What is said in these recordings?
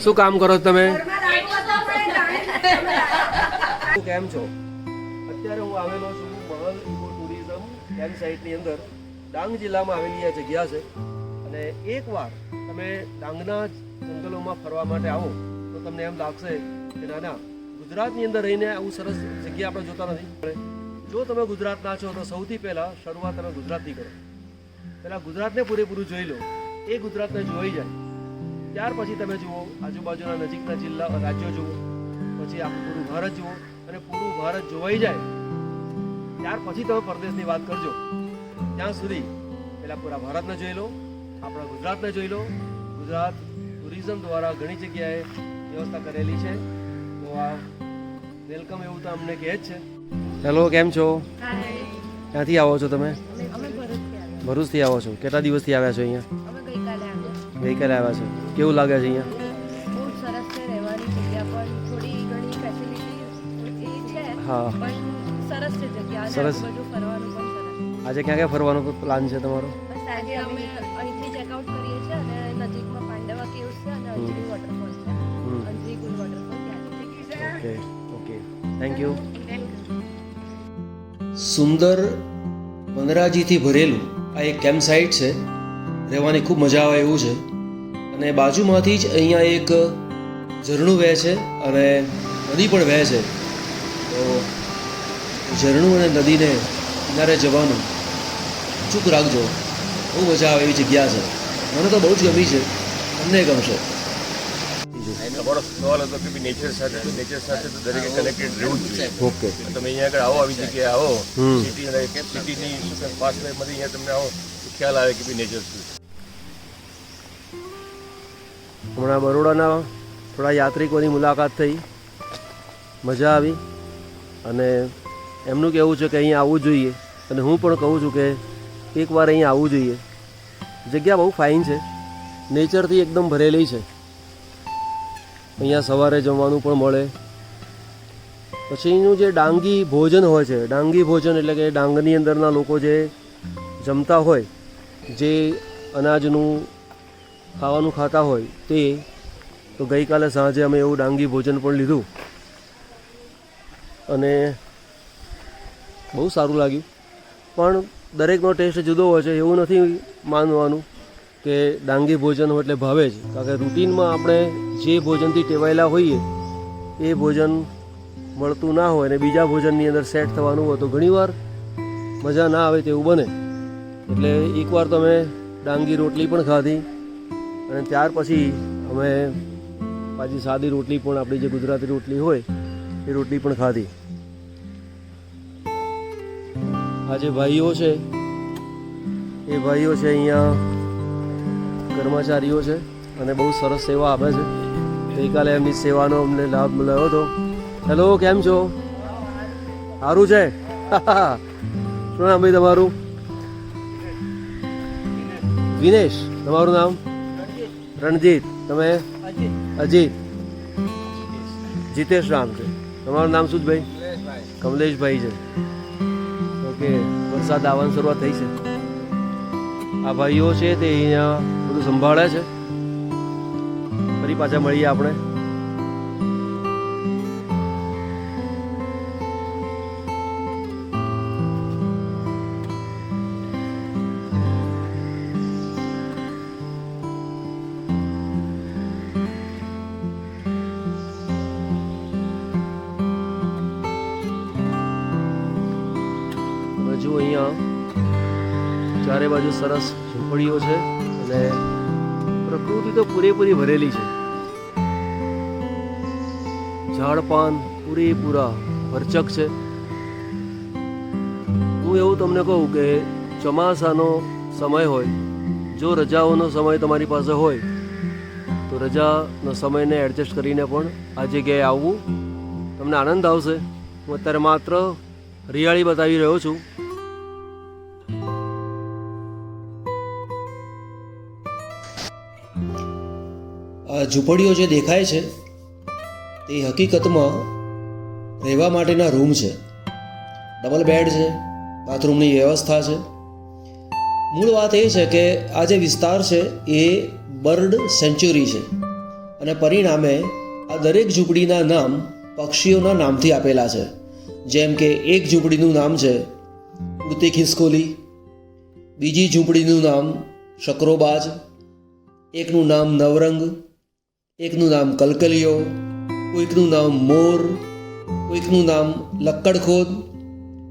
શું કામ કરો છો તમે? કેમ છો? અત્યારે હું આવેલો છું મહલ ઇકો ટુરિઝમ કેમ્પ સાઇટની અંદર. ડાંગ જિલ્લામાં આવેલી આ જગ્યા છે અને એકવાર તમે ડાંગના જંગલોમાં ફરવા માટે આવો તો તમને એમ લાગશે કે નાના ગુજરાતની અંદર રહીને આવું સરસ જગ્યા આપણે જોતા નથી. જો તમે ગુજરાતના છો તો સૌથી પહેલાં શરૂઆત તમે ગુજરાતથી કરો. પહેલાં ગુજરાતને પૂરેપૂરું જોઈ લો. એ ગુજરાતને જોઈ જાય ત્યાર પછી તમે જુઓ આજુબાજુના નજીકના જિલ્લા રાજ્યો જુઓ, પછી આખું પૂરું ભારત જુઓ અને પૂરું ભારત જોવાઈ જાય ત્યાર પછી તમે પરદેશની વાત કરજો. ત્યાં સુધી પહેલાં પૂરા ભારતને જોઈ લો, આપણા ગુજરાતને જોઈ લો. ગુજરાત ટુરિઝમ દ્વારા ઘણી જગ્યાએ વ્યવસ્થા કરેલી છે, તો આ વેલકમ એવું તો અમને કહે જ છે. હેલો, કેમ છો? ક્યાંથી આવો છો તમે? ભરૂચથી આવો છો. કેટલા દિવસથી આવ્યા છો અહીંયા? ગઈકાલે આવ્યા છો. કેવું લાગે છે અહીંયા? બહુ સરસ છે. રહેવાની જગ્યા પણ થોડી ઘણી ફેસિલિટી છે, હા, પણ સરસ છે જગ્યા. સરસ. બધું ફરવાનું પણ સરસ. આજે ક્યાં ક્યાં ફરવાનો પ્લાન છે તમારો? બસ આજે અમે અહીંથી ચેકઆઉટ કરીએ છીએ અને નજીકમાં પાંડવા કેવ્સ છે અને અંજલી વોટરફોલ છે. અંજલી કુલ વોટરફોલ ત્યાં. Okay okay, thank you. સુંદર વનરાજીથી ભરેલું આ એક કેમ્પ સાઇટ છે. રહેવાની ખૂબ મજા આવે એવું છે અને બાજુમાંથી જ અહીંયા એક ઝરણું વહે છે અને નદી પણ વહે છે. તો ઝરણું અને નદીને કિનારે જવાનું ચૂક રાખજો. બહુ મજા આવે એવી જગ્યા છે. મને તો બહુ જ ગમી છે. તમને ગમશે. તમારો સવાલ હતો કે નેચર સાથે તો દરેકે કનેક્ટેડ રહેવું જ જોઈએ. ઓકે, તમે અહીંયા આગળ આવો, આવી જગ્યાએ આવો, સિટી અને સિટીની શું કે પાસમાંથી અહીંયા તમને આવો તો ખ્યાલ આવે કે ભાઈ નેચર શું છે. હમણાં બરોડાના થોડા યાત્રિકોની મુલાકાત થઈ, મજા આવી અને એમનું કહેવું છે કે અહીંયા આવવું જોઈએ અને હું પણ કહું છું કે એકવાર અહીંયા આવવું જોઈએ. જગ્યા બહુ ફાઇન છે, નેચરથી એકદમ ભરેલી છે. અહીંયા સવારે જમવાનું પણ મળે. પછીનું જે ડાંગી ભોજન હોય છે, ડાંગી ભોજન એટલે કે ડાંગની અંદરના લોકો જે જમતા હોય, જે અનાજનું ખાવાનું ખાતા હોય તે, તો ગઈકાલે સાંજે અમે એવું ડાંગી ભોજન પણ લીધું અને બહુ સારું લાગ્યું. પણ દરેકનો ટેસ્ટ જુદો હોય છે. એવું નથી માનવાનું કે ડાંગી ભોજન હોય એટલે ભાવે જ, કારણ કે રૂટીનમાં આપણે જે ભોજનથી ટેવાયેલા હોઈએ એ ભોજન મળતું ના હોય અને બીજા ભોજનની અંદર સેટ થવાનું હોય તો ઘણીવાર મજા ના આવે તેવું બને. એટલે એકવાર તો અમે ડાંગી રોટલી પણ ખાધી અને ત્યાર પછી અમે પાછી સાદી રોટલી પણ, આપણી જે ગુજરાતી રોટલી હોય એ રોટલી પણ ખાધી. આ જે ભાઈઓ છે એ ભાઈઓ છે અહીંયા કર્મચારીઓ છે અને બહુ સરસ સેવા આપે છે. ગઈકાલે એમની સેવાનો અમને લાભ મળ્યો હતો. હેલો, કેમ છો? સારું છે. શું નામ ભાઈ તમારું? વિનેશ. તમારું નામ? રણજીત. તમે? અજીત. જીતેશ રામ છે. તમારું નામ શું ભાઈ? કમલેશભાઈ છે. ઓકે, વરસાદ આવવાની શરૂઆત થઈ છે. આ ભાઈઓ છે તે અહીંયા બધું સંભાળે છે. ફરી પાછા મળીએ આપણે. જો અહીંયા ચારે બાજુ સરસ ઝૂંપડીઓ છે અને પ્રકૃતિ તો પૂરેપૂરી ભરેલી છે. ઝાડ પાન પૂરેપૂરા ભરચક છે. હું એવું તમને કહું કે ચોમાસાનો સમય હોય, જો રજાઓનો સમય તમારી પાસે હોય તો રજાનો સમયને એડજસ્ટ કરીને પણ આ જગ્યાએ આવવું, તમને આનંદ આવશે. હું અત્યારે માત્ર હરિયાળી બતાવી રહ્યો છું. આ ઝૂંપડીઓ જે દેખાય છે તે હકીકતમાં રહેવા માટેના રૂમ છે. ડબલ બેડ છે, બાથરૂમની વ્યવસ્થા છે. મૂળ વાત એ છે કે આ જે વિસ્તાર છે એ બર્ડ સેન્ચ્યુરી છે. અને પરિણામે આ દરેક ઝૂંપડીના નામ પક્ષીઓના નામથી આપેલા છે. જેમ કે એક ઝૂંપડીનું નામ છે ઉડતી ખિસકોલી, બીજી ઝૂંપડીનું નામ શકરોબાજ, એકનું નામ નવરંગ, એકનું નામ કલકલિયો, કોઈકનું નામ મોર, કોઈકનું નામ લક્કડખોદ,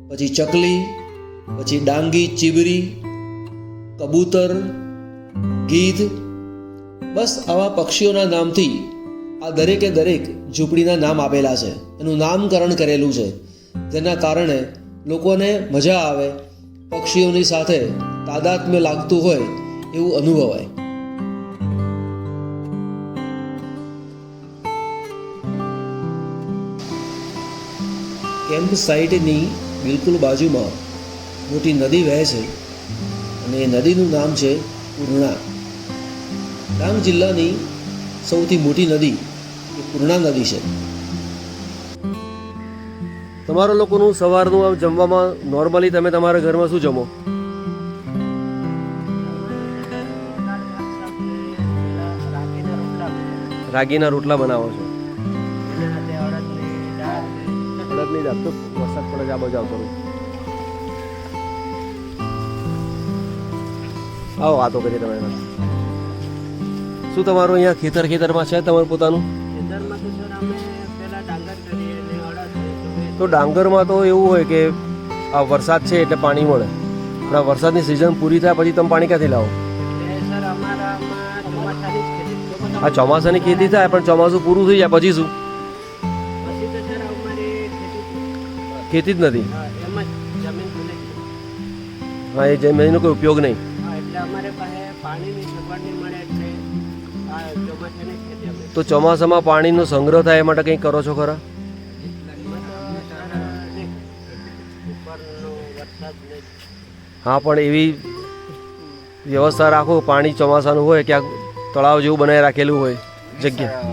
પછી ચકલી, પછી ડાંગી ચીબરી, કબૂતર, ગીધ. બસ આવા પક્ષીઓના નામથી આ દરેકે દરેક ઝૂંપડીના નામ આપેલા છે, એનું નામકરણ કરેલું છે, જેના કારણે લોકોને મજા આવે, પક્ષીઓની સાથે તાદાત્મ્ય લાગતું હોય એવું અનુભવાય. કેમ્પ સાઇટની બિલકુલ બાજુમાં મોટી નદી વહે છે અને એ નદીનું નામ છે પૂર્ણા. ડાંગ જિલ્લાની સૌથી મોટી નદી એ પૂર્ણા નદી છે. તમારા લોકોનું સવારનું આમ જમવામાં નોર્મલી તમે તમારા ઘરમાં શું જમો? રાગીના રોટલા બનાવો છો? અડદની દાળ. તો વરસાદ પડે છે આ બાજુ આવતો રહું. આવો વાતો કરીએ તમે. શું તમારું અહીંયા ખેતરમાં છે તમારું પોતાનું? તો ડાંગરમાં તો એવું હોય કે આ વરસાદ છે એટલે પાણી મળે, પણ આ વરસાદની સિઝન પૂરી થાય પછી તમે પાણી ક્યાંથી લાવો? આ ચોમાસાની ખેતી થાય, પણ ચોમાસું પૂરું થઈ જાય પછી શું? ખેતી જ નથી. હા, એ જમીનનો કોઈ ઉપયોગ નહીં. તો ચોમાસામાં પાણીનો સંગ્રહ થાય એ માટે કંઈ કરો છો ખરા? હા, પણ એવી વ્યવસ્થા રાખો, પાણી ચોમાસાનું હોય ક્યાંક તળાવ જેવું બનાવી રાખેલું હોય જગ્યા.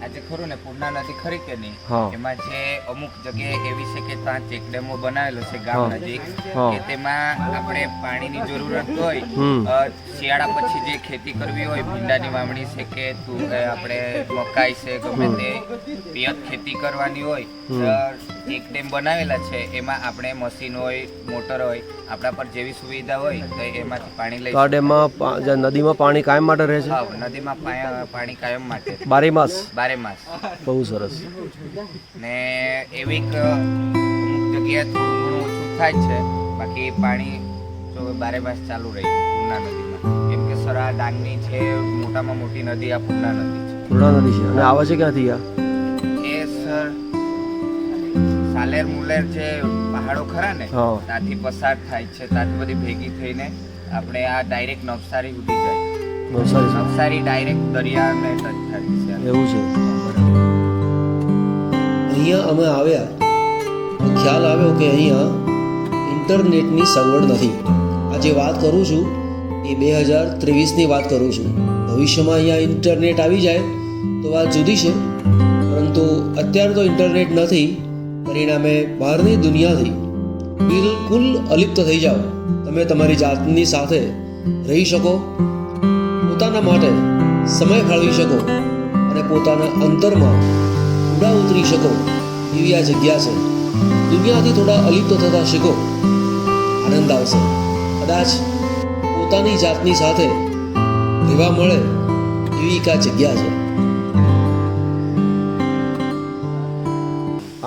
આજે ખરું ને પૂર્ણા નદી ખરી કે નહીં, હા. એમાં જે અમુક જગ્યાએ એવી છે કે ત્યાં ચેકડેમો બનાવેલો છે ગામ નજીક, હા. કે તેમાં આપણે પાણીની જરૂરત હોય, શિયાળા પછી જે ખેતી કરવી હોય, ભીંડાની વાવણી છે કે આપણે મકાઈ છે, ગમે તે પિયત ખેતી કરવાની હોય, ચેકડેમ બનાવેલા છે. એમાં આપણે મશીન હોય, મોટર હોય, આપણા પર જેવી સુવિધા હોય તો એમાંથી પાણી લઈ. નદીમાં પાણી કાયમ માટે રહે છે? હા, નદીમાં પાણી કાયમ માટે, બારે માસ. બહુ સરસ. ને એવી અમુક જગ્યાએ થોડું ઘણું ઓછું થાય છે, બાકી પાણી જો બારે માસ ચાલુ રહી પૂર્ણા નદીમાં. કેમ કે સર આ ડાંગની છે મોટામાં મોટી નદી આ પૂર્ણા નદી છે. પૂર્ણા નદી છે. અને આવે છે ક્યાંથી? એ સર સાલેર મુલેર જે પહાડો ખરા ને ત્યાંથી પસાર થાય છે, ત્યાંથી બધી ભેગી થઈને આપણે આ ડાયરેક્ટ નવસારી સુધી જાય. નવસારી ડાયરેક્ટ દરિયાને ટચ થાય છે. એવું છે. અહીંયા અમે આવ્યા તો ખ્યાલ આવ્યો કે અહીંયા ઇન્ટરનેટની સગવડ નથી. આ જે વાત કરું છું એ 2023ની વાત કરું છું. ભવિષ્યમાં અહીંયા ઇન્ટરનેટ આવી જાય તો વાત જુદી છે, પરંતુ અત્યારે તો ઇન્ટરનેટ નથી. પરિણામે બહારની દુનિયાથી બિલકુલ અલિપ્ત થઈ જાઓ. તમે તમારી જાતની સાથે રહી શકો, પોતાના માટે સમય ફાળવી શકો અને પોતાના અંતરમાં ઊંડા ઉતરી શકો એવી આ જગ્યા છે. દુનિયાથી થોડા અલિપ્ત થતા શીખો, આનંદ આવશે. કદાચ પોતાની જાતની સાથે રહેવા મળે એવી એક આ જગ્યા છે.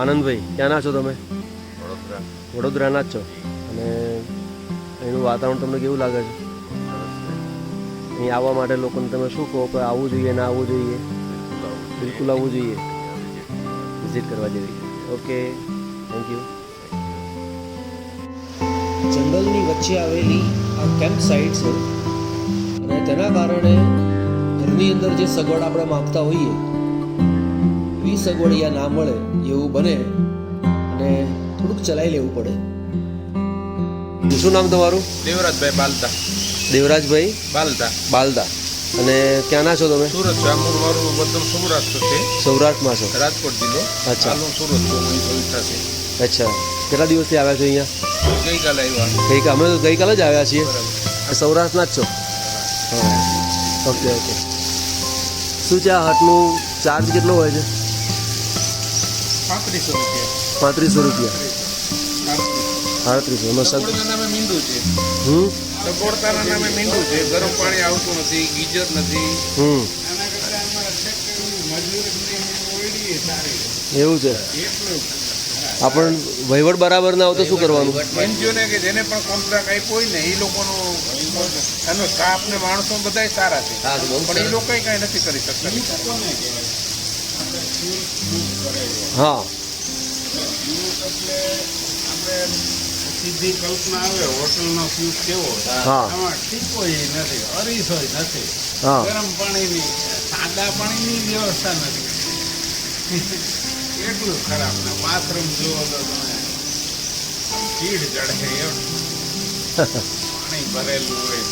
આનંદભાઈ, ક્યાંના છો તમે? વડોદરાના જ છો. અને એનું વાતાવરણ તમને કેવું લાગે છે? અહીં આવવા માટે લોકોને તમે શું કહો કે આવવું જોઈએ ના આવવું જોઈએ? બિલકુલ આવવું જોઈએ, વિઝિટ કરવા જેવી. Okay, thank you. જંગલની વચ્ચે આવેલી આ કેમ્પ સાઇટ છે અને તેના કારણે ઘરની અંદર જે સગવડ આપણે માંગતા હોઈએ એવી સગવડ અહીંયા ના મળે એવું બને અને થોડુંક ચલાવી લેવું પડે. શું નામ તમારું? દેવરાજભાઈ બાલદા. દેવરાજભાઈ બાલદા. અને ક્યાંના છો તમે? સુરત. મારું વતન સૌરાષ્ટ્ર છે. સૌરાષ્ટ્રમાં છો? રાજકોટ જિલ્લો. અચ્છા. સુરત છે. અચ્છા, કેટલા દિવસથી આવ્યા છો અહીંયા? ગઈકાલે આવ્યા. અમે તો ગઈકાલે જ આવ્યા છીએ. સૌરાષ્ટ્રના જ છો? હા, ઓકે. શું છે આ હટનું ચાર્જ કેટલો હોય છે? 3500 રૂપિયા. 3500 રૂપિયા. 3800 એમાં સબ સગવડના નામે મીંડું છે. સગવડતાના નામે મીંડું છે. ગરમ પાણી આવતું નથી, ગીઝર નથી. હમ આના કરતાં અમારા ફેક્ટરી મજૂરની ઓયડી સારી. એવું છે. એટલું આપણ વહીવટ બરાબર ના આવતો શું કરવાનું? એનજીઓને કે જેને પણ કોન્ટ્રાક્ટ આપ્યો હોય ને એ લોકોનો એનો સ્ટાફ ને માણસો બધા સારા છે, પણ એ લોકો કઈ નથી કરી શકતા. હા સીધી કલ્પના આવે હોટલનો ફ્યુઝ કેવો, હા આમાં ટીપોય નથી, અરીસોય નથી, હા ગરમ પાણીની સાદા પાણીની વ્યવસ્થા નથી. એટલું ખરાબ ને બાથરૂમ જુઓ તો તમે ભીડ ચડે એમ પાણી ભરેલું હોય.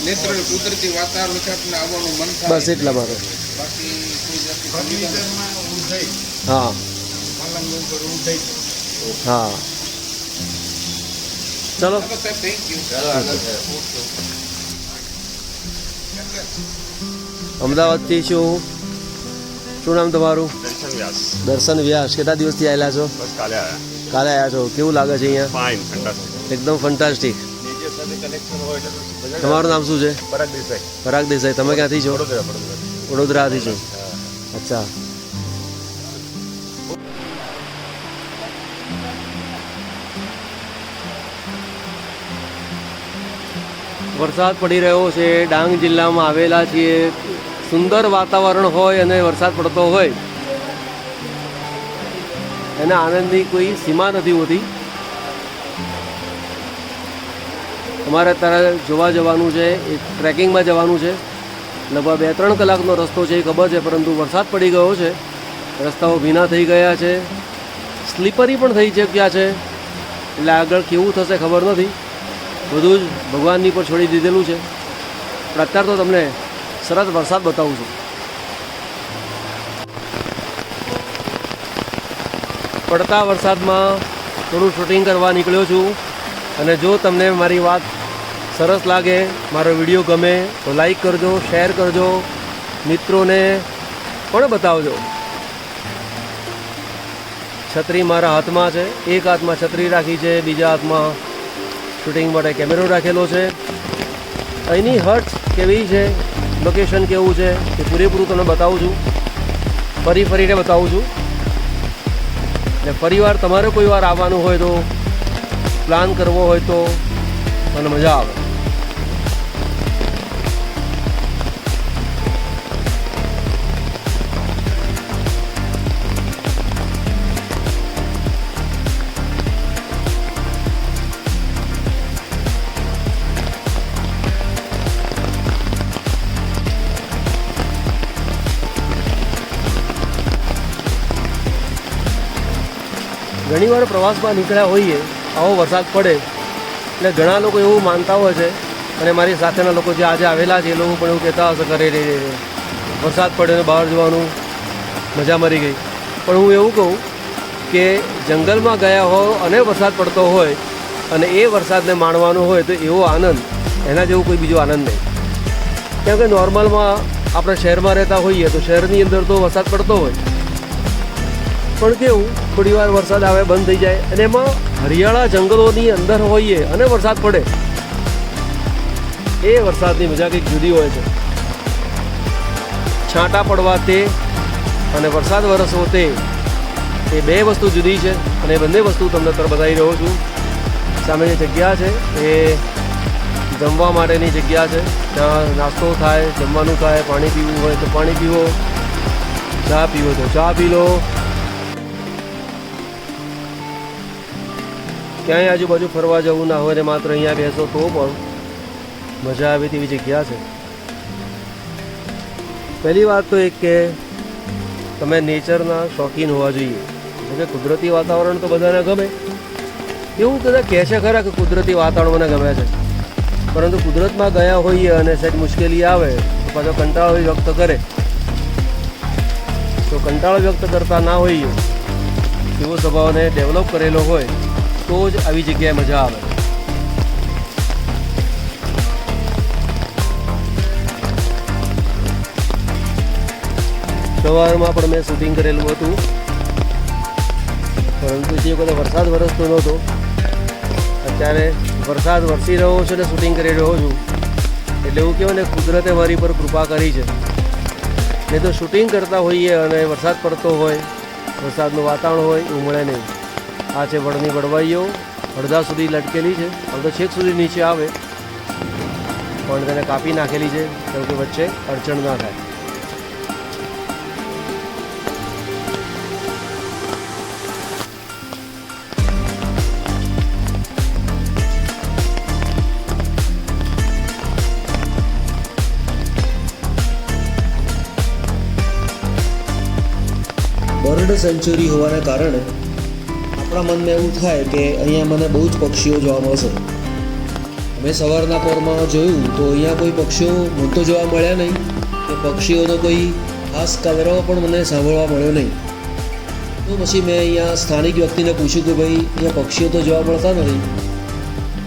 નેત્ર કુદરતી વાતાવરણ છે એટલે આવવાનું મન થાય. બસ એટલા માટે. બાકી કોઈ જાતની ફર્નિચરમાં ઊંધાઈ, હા પલંગ ઉપર ઊંધાઈ. હા ચલો ચાલો સાહેબ, થેન્ક યુ. અમદાવાદથી શું નામ તમારું? દર્શન વ્યાસ. દર્શન વ્યાસ. કેટલા દિવસથી આવેલા છો? બસ કાલે આવ્યા. કાલે આવ્યા છો. કેવું લાગે છે અહીંયા? Fine, fantastic. એકદમ ફંટાસ્ટિક. નેચર સાથે કનેક્શન હોય એટલે મજા. તમારું નામ શું છે? પરાગ દેસાઈ. પરાગ દેસાઈ. તમે ક્યાંથી છો? વડોદરા. વડોદરાથી છો. અચ્છા. વરસાદ પડી રહ્યો છે. ડાંગ જિલ્લામાં આવેલા છીએ. સુંદર વાતાવરણ હોય અને વરસાદ પડતો હોય એના આનંદની કોઈ સીમા નથી હોતી. અમારે અત્યારે જોવા જવાનું છે, એક ટ્રેકિંગમાં જવાનું છે. લગભગ 2-3 કલાકનો રસ્તો છે એ ખબર છે, પરંતુ વરસાદ પડી ગયો છે. રસ્તાઓ ભીના થઈ ગયા છે, સ્લીપરી પણ થઈ ચૂક્યા છે. એટલે આગળ કેવું થશે ખબર નથી. બધું જ ભગવાનની પર છોડી દીધેલું છે. પણ અત્યારે તો તમને સરસ વરસાદ બતાવું છું. પડતા વરસાદમાં થોડું શૂટિંગ કરવા નીકળ્યો છું. અને જો તમને મારી વાત સરસ લાગે, મારો વિડીયો ગમે તો લાઈક કરજો, શેર કરજો, મિત્રોને પણ બતાવજો. છત્રી મારા હાથમાં છે. એક હાથમાં છત્રી રાખી છે, બીજા હાથમાં શૂટિંગ માટે કેમેરો રાખેલો છે. અહીંની હટ કેવી છે, લોકેશન કેવું છે એ પૂરેપૂરું તમને બતાવું છું. ફરીને બતાવું છું. અને ફરીવાર તમારે કોઈ વાર આવવાનું હોય તો, પ્લાન કરવો હોય તો મને મજા આવે. ઘણીવાર પ્રવાસમાં નીકળ્યા હોઈએ, આવો વરસાદ પડે એટલે ઘણા લોકો એવું માનતા હોય છે, અને મારી સાથેના લોકો જે આજે આવેલા છે એ લોકો પણ એવું કહેતા હશે કરે રે વરસાદ પડે ને બહાર જવાનું મજા મરી ગઈ. પણ હું એવું કહું કે જંગલમાં ગયા હો અને વરસાદ પડતો હોય અને એ વરસાદને માણવાનો હોય તો એવો આનંદ, એના જેવું કોઈ બીજો આનંદ નહીં. કેમ કે નોર્મલમાં આપણે શહેરમાં રહેતા હોઈએ તો શહેરની અંદર તો વરસાદ પડતો હોય, પણ કેવું થોડી વાર વરસાદ આવે બંધ થઈ જાય, અને એમાં હરિયાળા જંગલોની અંદર હોઈએ અને વરસાદ પડે, એ વરસાદની મજા કંઈક જુદી હોય છે. છાંટા પડવા તે અને વરસાદ વરસવો તે, એ બે વસ્તુ જુદી છે. અને એ બંને વસ્તુ તમને અત્યારે બતાવી રહ્યો છું. સામે જે જગ્યા છે એ જમવા માટેની જગ્યા છે. ત્યાં નાસ્તો થાય, જમવાનું થાય, પાણી પીવું હોય તો પાણી પીવો, ચા પીવો તો ચા પી લો. ક્યાંય આજુબાજુ ફરવા જવું ના હોય ને માત્ર અહીંયા બેસો તો પણ મજા આવે તેવી જગ્યા છે. પહેલી વાત તો એક કે તમે નેચરના શોખીન હોવા જોઈએ. એટલે કુદરતી વાતાવરણ તો બધાને ગમે. એવું બધા કહે છે ખરા કે કુદરતી વાતાવરણ મને ગમે છે, પરંતુ કુદરતમાં ગયા હોઈએ અને સહેજ મુશ્કેલી આવે તો પાછો કંટાળો વ્યક્ત કરે. તો કંટાળો વ્યક્ત કરતા ના હોઈએ, એવો સ્વભાવને ડેવલપ કરેલો હોય તો જ આવી જગ્યાએ મજા આવે. સવારમાં પણ મેં શૂટિંગ કરેલું હતું, પરંતુ જે વખતે વરસાદ વરસતો નહોતો, અત્યારે વરસાદ વરસી રહ્યો છે ને શૂટિંગ કરી રહ્યો છું, એટલે એવું કહેવાય ને કુદરતે મારી પર કૃપા કરી છે. નહીં તો શૂટિંગ કરતા હોઈએ અને વરસાદ પડતો હોય, વરસાદનું વાતાવરણ હોય, એવું મળે નહીં. આ છે વડની વડવાઈઓ, અડધા સુધી લટકેલી છે, આમ તો છેક સુધી નીચે આવે, પણ તેને કાપી નાખેલી છે કેમ કે વચ્ચે અડચણ ના થાય. બર્ડ સેન્ચુરી હોવાને કારણે આપણા મનમાં એવું થાય કે અહીંયા મને બહુ જ પક્ષીઓ જોવા મળશે. મેં સવારના પોરમાં જોયું તો અહીંયા કોઈ પક્ષીઓ મને તો જોવા મળ્યા નહીં, કે પક્ષીઓનો કોઈ ખાસ કલરવ પણ મને સાંભળવા મળ્યો નહીં. તો પછી મેં અહીંયા સ્થાનિક વ્યક્તિને પૂછ્યું કે ભાઈ અહીંયા પક્ષીઓ તો જોવા મળતા નથી.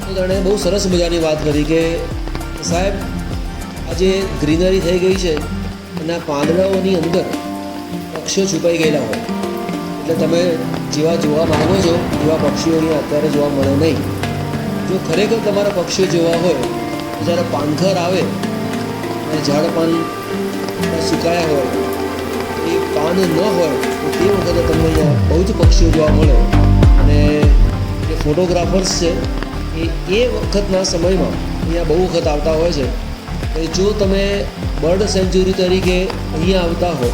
તો તેણે બહુ સરસ મજાની વાત કરી કે સાહેબ, આ જે ગ્રીનરી થઈ ગઈ છે અને આ પાંદડાઓની અંદર પક્ષીઓ છુપાઈ ગયેલા હોય, એટલે તમે જેવા જોવા માગો છો એવા પક્ષીઓ અહીંયા અત્યારે જોવા મળે નહીં. જો ખરેખર તમારા પક્ષીઓ જોવા હોય તો જ્યારે પાનખર આવે અને ઝાડ પાન સુકાયા હોય, એ પાન ન હોય તો તે વખતે તમને અહીંયા બહુ જ પક્ષીઓ જોવા મળે. અને જે ફોટોગ્રાફર્સ છે એ વખતના સમયમાં અહીંયા બહુ વખત આવતા હોય છે. કે જો તમે બર્ડ સેન્ચુરી તરીકે અહીંયા આવતા હો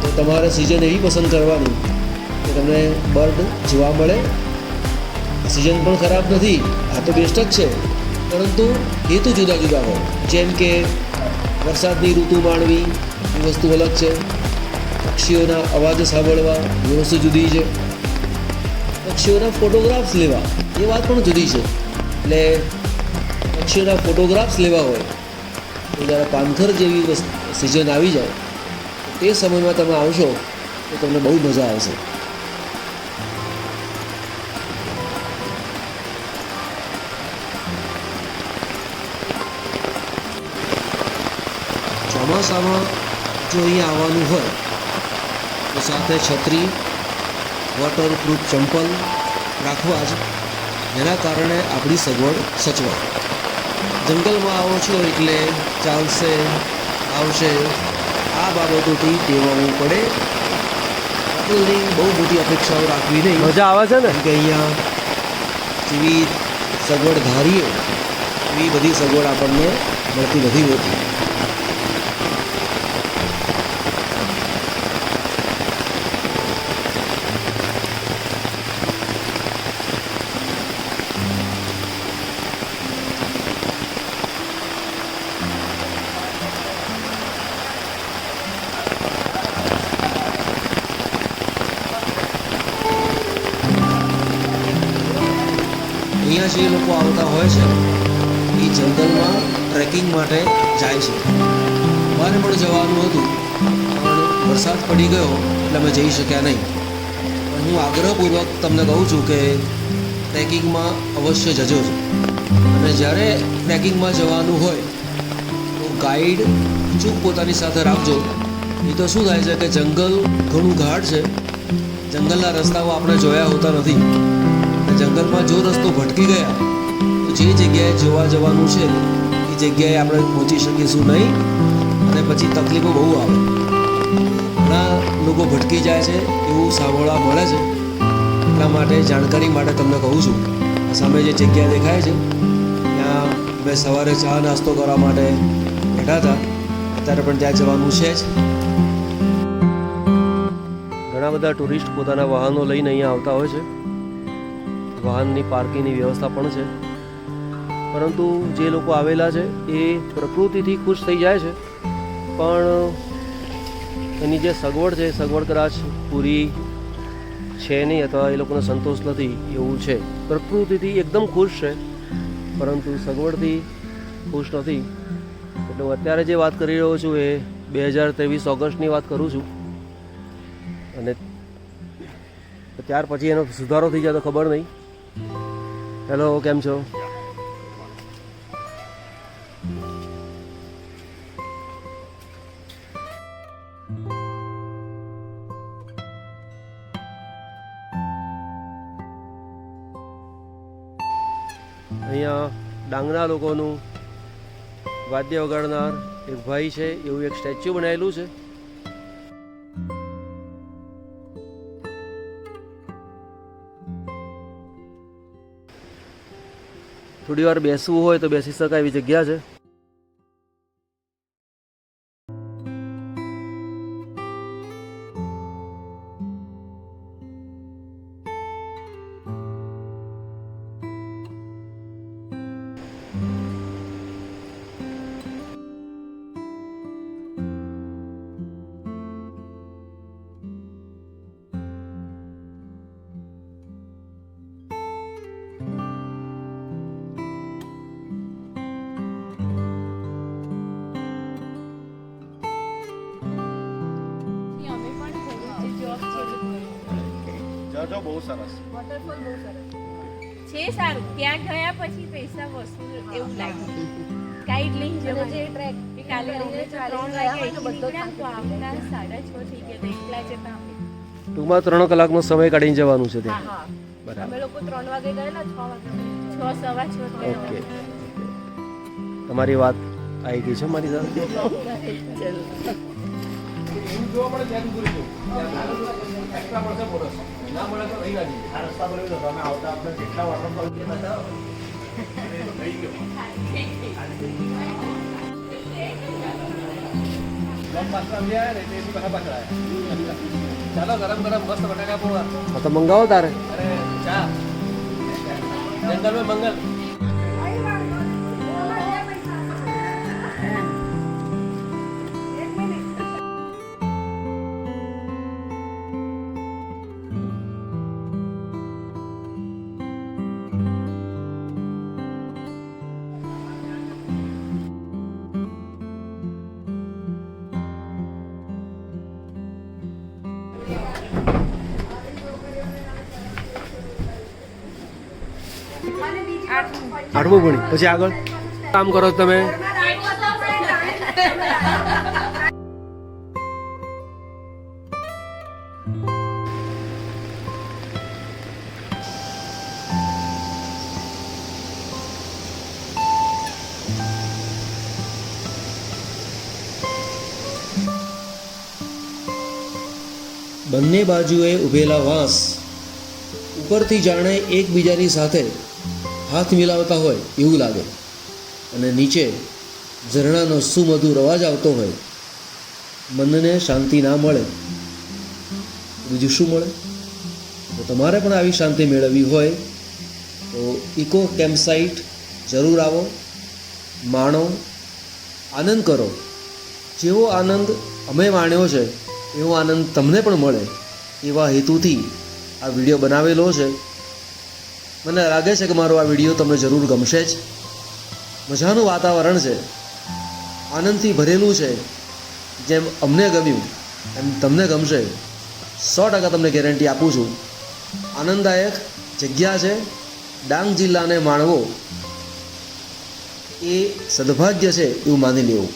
તો તમારે સિઝન એવી પસંદ કરવાની કે તમને બર્ડ જોવા મળે. સિઝન પણ ખરાબ નથી, આ તો બેસ્ટ જ છે, પરંતુ હેતુ જુદા જુદા હોય. જેમ કે વરસાદની ઋતુ માણવી એ વસ્તુ અલગ છે, પક્ષીઓના અવાજ સાંભળવા એ વસ્તુ જુદી છે, પક્ષીઓના ફોટોગ્રાફ્સ લેવા એ વાત પણ જુદી છે. એટલે પક્ષીઓના ફોટોગ્રાફ્સ લેવા હોય તો જ્યારે પાનખર જેવી સિઝન આવી જાય તે સમયમાં તમે આવશો તો તમને બહુ મજા આવશે. ચોમાસામાં જો અહીંયા આવવાનું હોય તો સાથે છત્રી, વોટરપ્રૂફ ચંપલ રાખવા જ, જેના કારણે આપણી સગવડ સચવાય. જંગલમાં આવો છો એટલે ચાલશે, આવશે, આ બાબતોથી ટેવાવું પડે. હોટલની બહુ મોટી અપેક્ષાઓ રાખવી નહીં. મજા આવે છે ને કે અહીંયા જેવી સગવડ ધારીએ એવી બધી સગવડ આપણને મળતી નથી હોતી. અહીંયા જે લોકો આવતા હોય છે એ જંગલમાં ટ્રેકિંગ માટે જાય છે. મારે પણ જવાનું હતું પણ વરસાદ પડી ગયો એટલે અમે જઈ શક્યા નહીં. પણ હું આગ્રહપૂર્વક તમને કહું છું કે ટ્રેકિંગમાં અવશ્ય જજો જ. અને જ્યારે ટ્રેકિંગમાં જવાનું હોય તો ગાઈડ ચૂપ પોતાની સાથે રાખજો. એ તો શું થાય છે કે જંગલ ઘણું ગાઢ છે, જંગલના રસ્તાઓ આપણે જોયા હોતા નથી. જંગલમાં જો રસ્તો ભટકી ગયા તો જે જગ્યાએ જોવા જવાનું છે એ જગ્યાએ આપણે પહોંચી શકીશું નહીં અને પછી તકલીફો બહુ આવે. ઘણા લોકો ભટકી જાય છે એવું સાંભળવા મળે છે. એટલા માટે જાણકારી માટે તમને કહું છું, સામે જે જગ્યા દેખાય છે ત્યાં મેં સવારે ચા નાસ્તો કરવા માટે બેઠા હતા, અત્યારે પણ ત્યાં જવાનું છે જ. ઘણા બધા ટુરિસ્ટ પોતાના વાહનો લઈને અહીંયા આવતા હોય છે. વાહનની પાર્કિંગની વ્યવસ્થા પણ છે, પરંતુ જે લોકો આવેલા છે એ પ્રકૃતિથી ખુશ થઈ જાય છે, પણ એની જે સગવડ છે એ સગવડ કદાચ પૂરી છે નહીં અથવા એ લોકોને સંતોષ નથી એવું છે. પ્રકૃતિથી એકદમ ખુશ છે પરંતુ સગવડથી ખુશ નથી. એટલે હું અત્યારે જે વાત કરી રહ્યો છું એ 2023 ઓગસ્ટની વાત કરું છું, અને ત્યાર પછી એનો સુધારો થઈ જાય તો ખબર નહીં. હેલો, કેમ છો? અહીંયા ડાંગના લોકોનું વાદ્ય વગાડનાર એક ભાઈ છે એવું એક સ્ટેચ્યુ બનાવેલું છે. થોડી વાર બેસવું હોય તો બેસી શકાય એવી જગ્યા છે. અમે પણ જોબ જાજો બહુ સરસ. વોટરફોલ બહુ સરસ છે. સારું, ત્યાં ગયા પછી પૈસા વસૂલ એવું લાગ્યું. ગાઈડ લઈને જવા જે ટ્રેક કે કાલે અમે 3 વાગે બધો તો આપણા 6:30 થઈ ગયા તો એકલા જતા અમે. ટૂંકમાં 3 કલાકનો સમય કાઢીને જવાનું છે ત્યાં. હા, બરાબર. અમે લોકો 3 વાગે ગયેલા, 6 વાગે 6:15 ઓકે. તમારી વાત આવી ગઈ છે મારી સાથે. એવું જોવા મળે ત્યાં દૂર એક્સ્ટ્રા મળશે બોનસ. ના મળે તો રહી ના જઈએ. આ રસ્તા પર તો તમે આવતા આપણે કેટલા વોટરફોલ ગયા હતા થઈ ગયો. લોક પાછા આવ્યા ને તે બી પાછા આવ્યા. ચાલો ગરમ ગરમ મસ્ત બટાકા પોવા. હા તો મંગાવો તારે. અરે ચા જંગલ में मंगल. આઠમું ભણી પછી આગળ કામ કરો છો તમે? બંને બાજુએ ઊભેલા વાંસ ઉપરથી જાણે એકબીજાની સાથે હાથ મિલાવતા હોય એવું લાગે અને નીચે ઝરણાનો સુમધુર અવાજ આવતો હોય. મનને શાંતિ ના મળે બીજું શું મળે? તો તમારે પણ આવી શાંતિ મેળવવી હોય તો ઇકો કેમ્પસાઇટ જરૂર આવો, માણો, આનંદ કરો. જેવો આનંદ અમે માણ્યો છે એવો આનંદ તમને પણ મળે એવા હેતુથી આ વિડીયો બનાવેલો છે. મને લાગે છે કે મારો આ વિડીયો તમને જરૂર ગમશે જ. મજાનું વાતાવરણ છે, આનંદથી ભરેલું છે. જેમ અમને ગમ્યું એમ તમને ગમશે, 100% તમને ગેરંટી આપું છું. આનંદદાયક જગ્યા છે. ડાંગ જિલ્લાને માણવો એ સદભાગ્ય છે એવું માની લેવું.